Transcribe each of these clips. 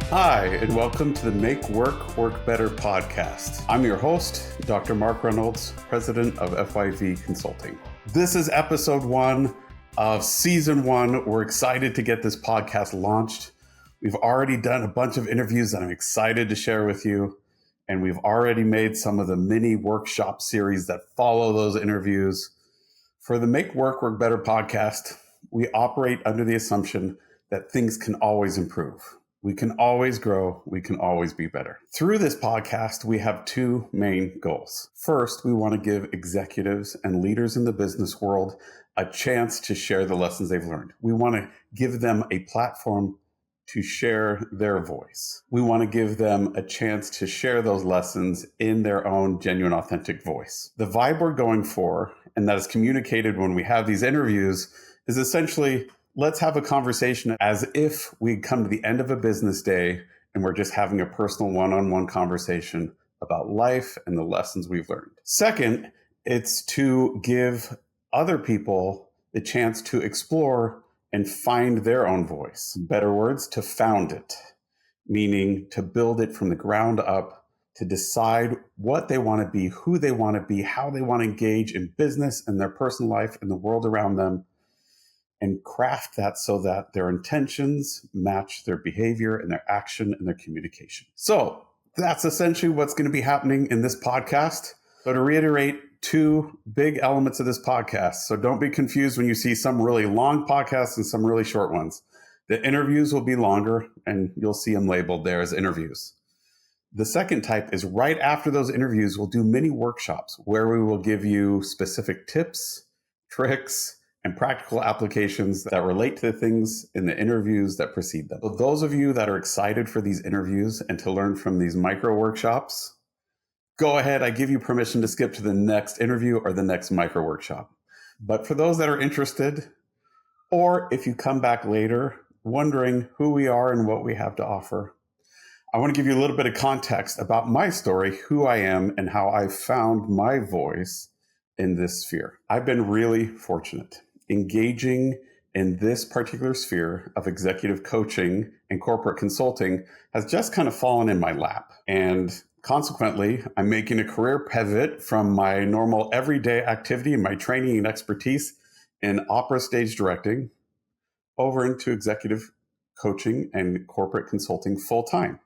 Hi, and welcome to the Make Work, Work Better podcast. I'm your host, Dr. Marc Reynolds, president of FYV Consulting. This is episode 1 of season 1. We're excited to get this podcast launched. We've already done a bunch of interviews that I'm excited to share with you, and we've already made some of the mini workshop series that follow those interviews. For the Make Work, Work Better podcast, we operate under the assumption that things can always improve. We can always grow. We can always be better. Through this podcast, we have 2 main goals. First, we want to give executives and leaders in the business world a chance to share the lessons they've learned. We want to give them a platform to share their voice. We want to give them a chance to share those lessons in their own genuine, authentic voice. The vibe we're going for, and that is communicated when we have these interviews, is essentially, let's have a conversation as if we come to the end of a business day and we're just having a personal one-on-one conversation about life and the lessons we've learned. Second, it's to give other people the chance to explore and find their own voice. Better words, to found it, meaning to build it from the ground up, to decide what they want to be, who they want to be, how they want to engage in business and their personal life and the world around them, and craft that so that their intentions match their behavior and their action and their communication. So that's essentially what's going to be happening in this podcast. So to reiterate, 2 big elements of this podcast. So don't be confused when you see some really long podcasts and some really short ones. The interviews will be longer and you'll see them labeled there as interviews. The second type is right after those interviews, we'll do mini workshops where we will give you specific tips, tricks, and practical applications that relate to the things in the interviews that precede them. So those of you that are excited for these interviews and to learn from these micro workshops, go ahead. I give you permission to skip to the next interview or the next micro workshop. But for those that are interested, or if you come back later wondering who we are and what we have to offer, I want to give you a little bit of context about my story, who I am, and how I found my voice in this sphere. I've been really fortunate. Engaging in this particular sphere of executive coaching and corporate consulting has just kind of fallen in my lap. And consequently, I'm making a career pivot from my normal everyday activity and my training and expertise in opera stage directing over into executive coaching and corporate consulting full time.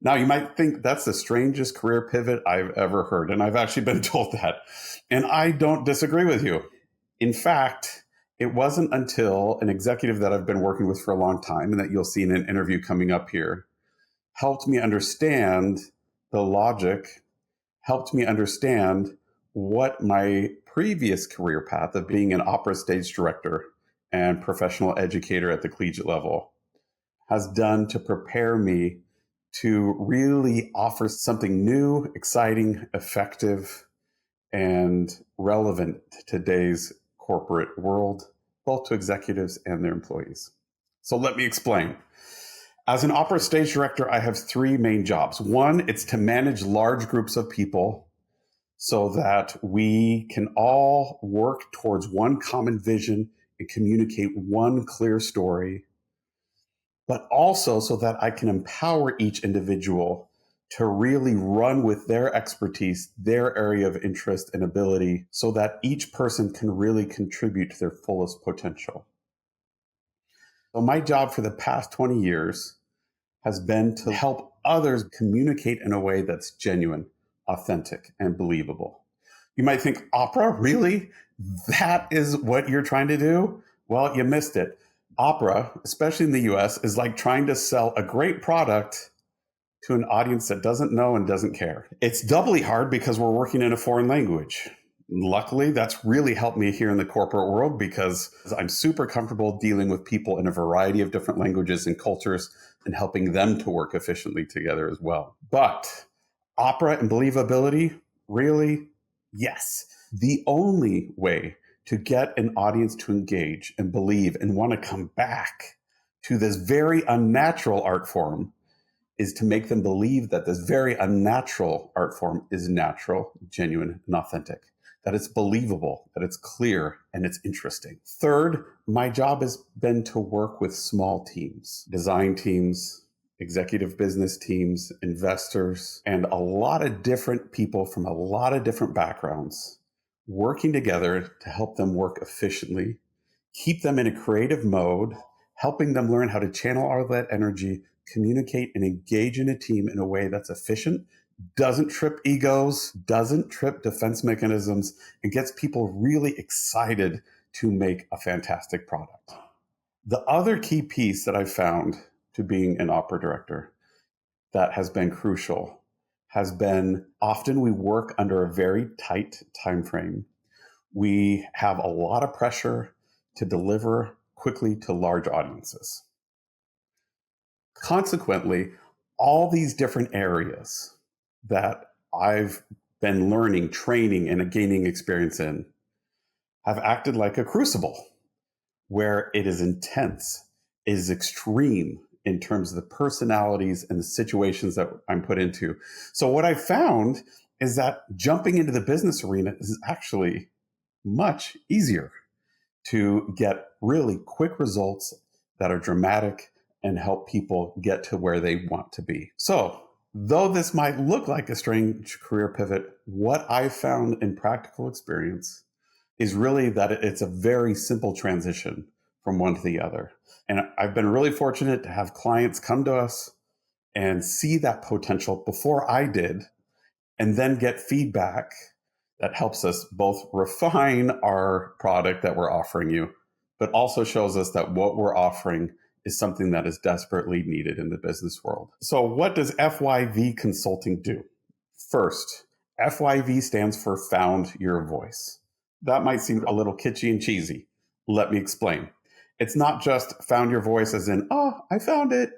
Now, you might think that's the strangest career pivot I've ever heard, and I've actually been told that. And I don't disagree with you. In fact, it wasn't until an executive that I've been working with for a long time, and that you'll see in an interview coming up here, helped me understand the logic, helped me understand what my previous career path of being an opera stage director and professional educator at the collegiate level has done to prepare me to really offer something new, exciting, effective, and relevant to today's corporate world, both to executives and their employees. So let me explain. As an opera stage director, I have 3 main jobs. One, it's to manage large groups of people so that we can all work towards one common vision and communicate one clear story, but also so that I can empower each individual to really run with their expertise, their area of interest and ability, so that each person can really contribute to their fullest potential. So my job for the past 20 years has been to help others communicate in a way that's genuine, authentic, and believable. You might think, opera, really? That is what you're trying to do? Well, you missed it. Opera, especially in the US, is like trying to sell a great product to an audience that doesn't know and doesn't care. It's doubly hard because we're working in a foreign language. Luckily, that's really helped me here in the corporate world because I'm super comfortable dealing with people in a variety of different languages and cultures and helping them to work efficiently together as well. But opera and believability, really? Yes. The only way to get an audience to engage and believe and want to come back to this very unnatural art form is to make them believe that this very unnatural art form is natural, genuine, and authentic, that it's believable, that it's clear, and it's interesting. Third, my job has been to work with small teams, design teams, executive business teams, investors, and a lot of different people from a lot of different backgrounds working together to help them work efficiently, keep them in a creative mode, helping them learn how to channel all that energy, communicate and engage in a team in a way that's efficient, doesn't trip egos, doesn't trip defense mechanisms, and gets people really excited to make a fantastic product. The other key piece that I've found to being an opera director that has been crucial has been often we work under a very tight time frame. We have a lot of pressure to deliver quickly to large audiences. Consequently, all these different areas that I've been learning, training, and gaining experience in have acted like a crucible where it is intense, it is extreme in terms of the personalities and the situations that I'm put into. So what I found is that jumping into the business arena is actually much easier to get really quick results that are dramatic and help people get to where they want to be. So, though this might look like a strange career pivot, what I found in practical experience is really that it's a very simple transition from one to the other. And I've been really fortunate to have clients come to us and see that potential before I did, and then get feedback that helps us both refine our product that we're offering you, but also shows us that what we're offering is something that is desperately needed in the business world. So what does FYV Consulting do? First, FYV stands for Found Your Voice. That might seem a little kitschy and cheesy. Let me explain. It's not just found your voice as in, oh, I found it,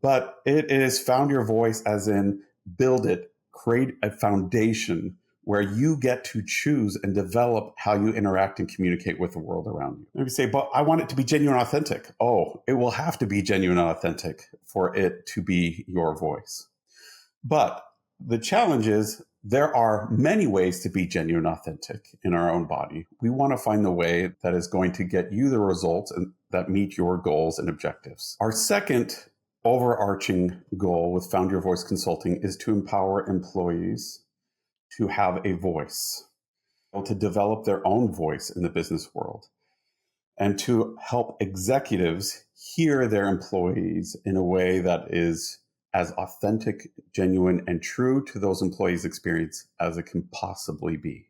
but it is found your voice as in build it, create a foundation where you get to choose and develop how you interact and communicate with the world around you. Maybe say, but I want it to be genuine, authentic. Oh, it will have to be genuine and authentic for it to be your voice. But the challenge is there are many ways to be genuine and authentic in our own body. We want to find the way that is going to get you the results and that meet your goals and objectives. Our second overarching goal with Found Your Voice Consulting is to empower employees to have a voice, to develop their own voice in the business world, and to help executives hear their employees in a way that is as authentic, genuine, and true to those employees' experience as it can possibly be.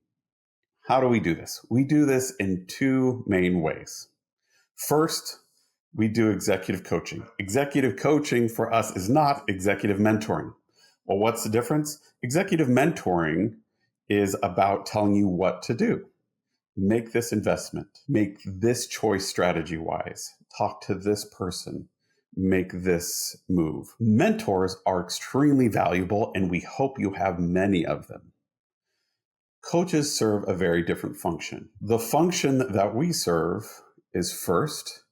How do we do this? We do this in two main ways. First, we do executive coaching. Executive coaching for us is not executive mentoring. Well, what's the difference? Executive mentoring is about telling you what to do. Make this investment, make this choice strategy-wise, talk to this person, make this move. Mentors are extremely valuable, and we hope you have many of them. Coaches serve a very different function. The function that we serve is first,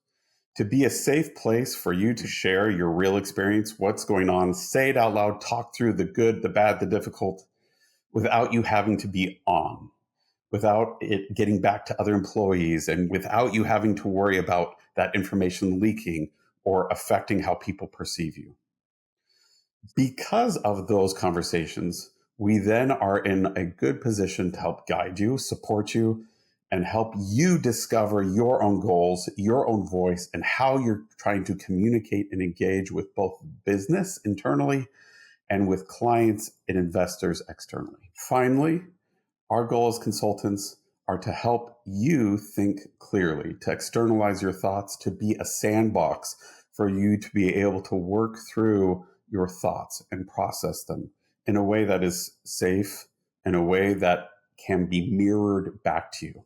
to be a safe place for you to share your real experience, what's going on, say it out loud, talk through the good, the bad, the difficult, without you having to be on, without it getting back to other employees, and without you having to worry about that information leaking or affecting how people perceive you. Because of those conversations, we then are in a good position to help guide you, support you, and help you discover your own goals, your own voice, and how you're trying to communicate and engage with both business internally and with clients and investors externally. Finally, our goal as consultants are to help you think clearly, to externalize your thoughts, to be a sandbox for you to be able to work through your thoughts and process them in a way that is safe, in a way that can be mirrored back to you.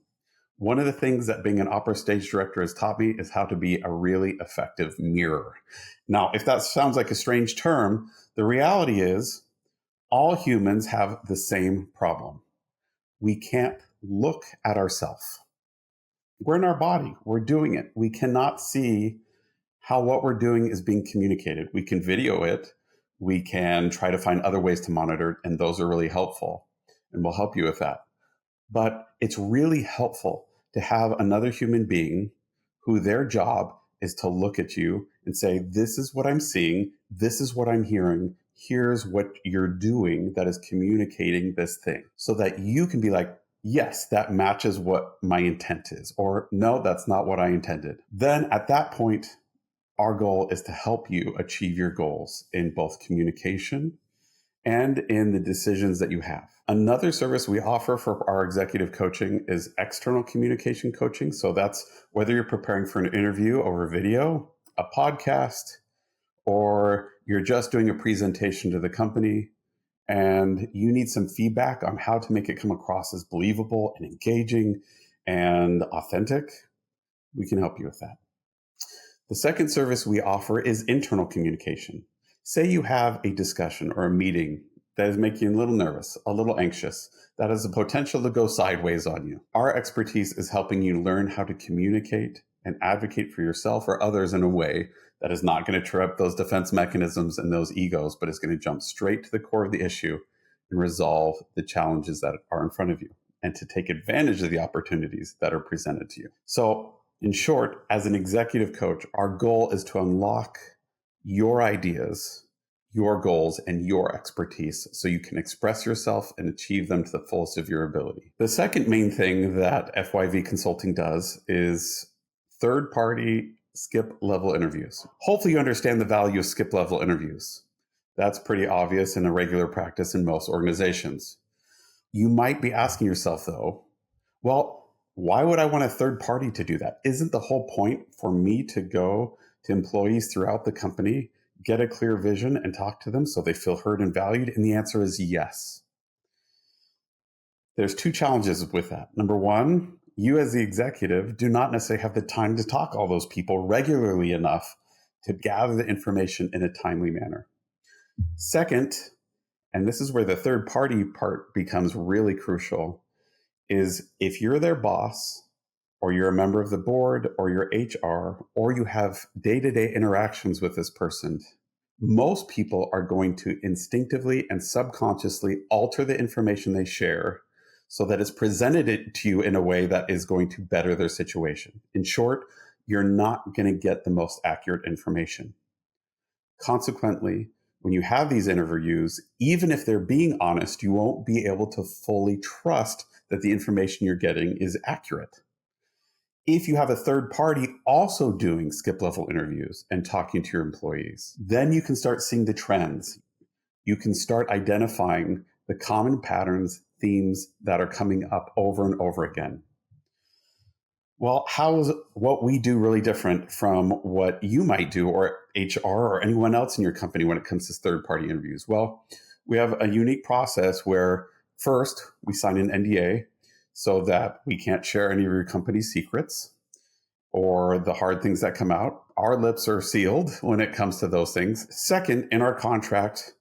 One of the things that being an opera stage director has taught me is how to be a really effective mirror. Now, if that sounds like a strange term, the reality is all humans have the same problem. We can't look at ourselves. We're in our body. We're doing it. We cannot see how what we're doing is being communicated. We can video it. We can try to find other ways to monitor it, and those are really helpful, and we'll help you with that. But it's really helpful to have another human being who their job is to look at you and say, this is what I'm seeing. This is what I'm hearing. Here's what you're doing that is communicating this thing, so that you can be like, yes, that matches what my intent is, or no, that's not what I intended. Then at that point, our goal is to help you achieve your goals in both communication and in the decisions that you have. Another service we offer for our executive coaching is external communication coaching. So that's whether you're preparing for an interview over video, a podcast, or you're just doing a presentation to the company and you need some feedback on how to make it come across as believable and engaging and authentic. We can help you with that. The second service we offer is internal communication. Say you have a discussion or a meeting that is making you a little nervous, a little anxious, that has the potential to go sideways on you. Our expertise is helping you learn how to communicate and advocate for yourself or others in a way that is not going to trip up those defense mechanisms and those egos, but is going to jump straight to the core of the issue and resolve the challenges that are in front of you and to take advantage of the opportunities that are presented to you. So, in short, as an executive coach, our goal is to unlock your ideas, your goals, and your expertise so you can express yourself and achieve them to the fullest of your ability. The second main thing that FYV Consulting does is third-party skip-level interviews. Hopefully you understand the value of skip-level interviews. That's pretty obvious in a regular practice in most organizations. You might be asking yourself, though, well, why would I want a third party to do that? Isn't the whole point for me to go to employees throughout the company, get a clear vision, and talk to them so they feel heard and valued? And the answer is yes. There's two challenges with that. Number one, you as the executive do not necessarily have the time to talk to all those people regularly enough to gather the information in a timely manner. Second, and this is where the third party part becomes really crucial, is if you're their boss, or you're a member of the board, or you're HR, or you have day-to-day interactions with this person, most people are going to instinctively and subconsciously alter the information they share so that it's presented to you in a way that is going to better their situation. In short, you're not going to get the most accurate information. Consequently, when you have these interviews, even if they're being honest, you won't be able to fully trust that the information you're getting is accurate. If you have a third party also doing skip-level interviews and talking to your employees, then you can start seeing the trends. You can start identifying the common patterns, themes that are coming up over and over again. Well, how is what we do really different from what you might do, or HR or anyone else in your company when it comes to third-party interviews? Well, we have a unique process where first we sign an NDA so that we can't share any of your company's secrets or the hard things that come out. Our lips are sealed when it comes to those things. Second, in our contract,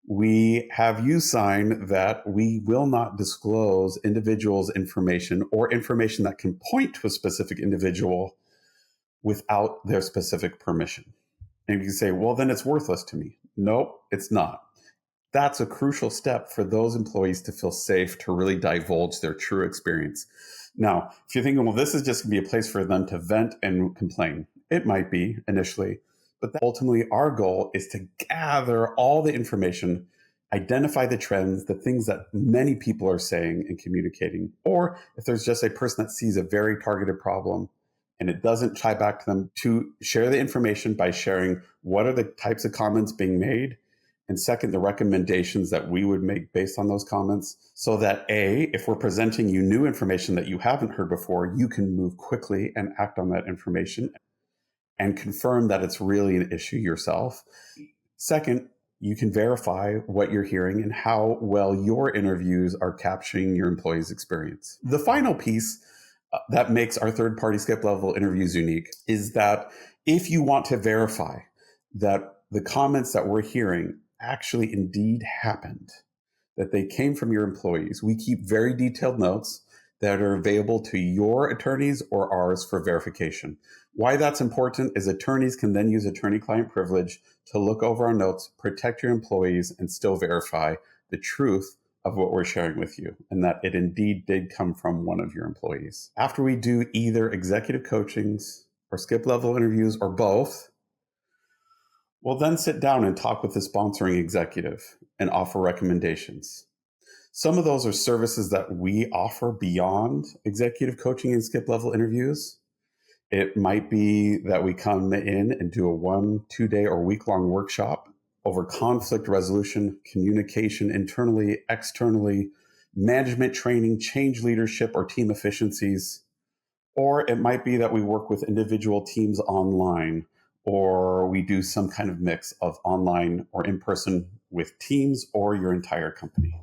we have you sign that we will not disclose individuals' information or information that can point to a specific individual without their specific permission. And you can say, well, then it's worthless to me. Nope, it's not. That's a crucial step for those employees to feel safe to really divulge their true experience. Now, if you're thinking, well, this is just going to be a place for them to vent and complain, it might be initially. But ultimately, our goal is to gather all the information, identify the trends, the things that many people are saying and communicating. Or if there's just a person that sees a very targeted problem and it doesn't tie back to them, to share the information by sharing what are the types of comments being made. And second, the recommendations that we would make based on those comments, so that A, if we're presenting you new information that you haven't heard before, you can move quickly and act on that information and confirm that it's really an issue yourself. Second, you can verify what you're hearing and how well your interviews are capturing your employees' experience. The final piece that makes our third-party skip-level interviews unique is that if you want to verify that the comments that we're hearing actually indeed happened, that they came from your employees, we keep very detailed notes that are available to your attorneys or ours for verification. Why that's important is attorneys can then use attorney-client privilege to look over our notes, protect your employees, and still verify the truth of what we're sharing with you, and that it indeed did come from one of your employees. After we do either executive coachings or skip level interviews, or both, we'll then sit down and talk with the sponsoring executive and offer recommendations. Some of those are services that we offer beyond executive coaching and skip level interviews. It might be that we come in and do a 1-2 day or week-long workshop over conflict resolution, communication internally, externally, management training, change leadership, or team efficiencies. Or it might be that we work with individual teams online, or we do some kind of mix of online or in-person with teams or your entire company.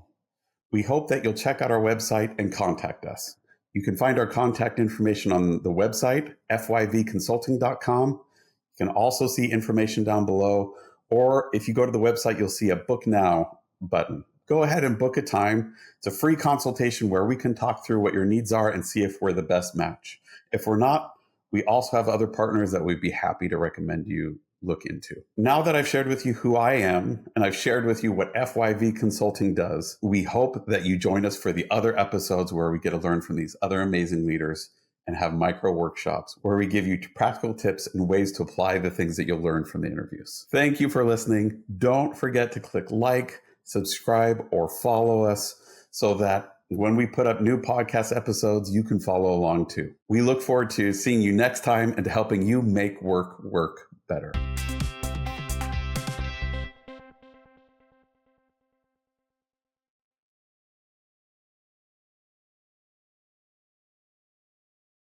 We hope that you'll check out our website and contact us. You can find our contact information on the website, FYVconsulting.com. You can also see information down below, or if you go to the website, you'll see a Book Now button. Go ahead and book a time. It's a free consultation where we can talk through what your needs are and see if we're the best match. If we're not, we also have other partners that we'd be happy to recommend you look into. Now that I've shared with you who I am and I've shared with you what FYV Consulting does, we hope that you join us for the other episodes where we get to learn from these other amazing leaders and have micro workshops where we give you practical tips and ways to apply the things that you'll learn from the interviews. Thank you for listening. Don't forget to click like, subscribe, or follow us so that when we put up new podcast episodes, you can follow along too. We look forward to seeing you next time and to helping you make work better.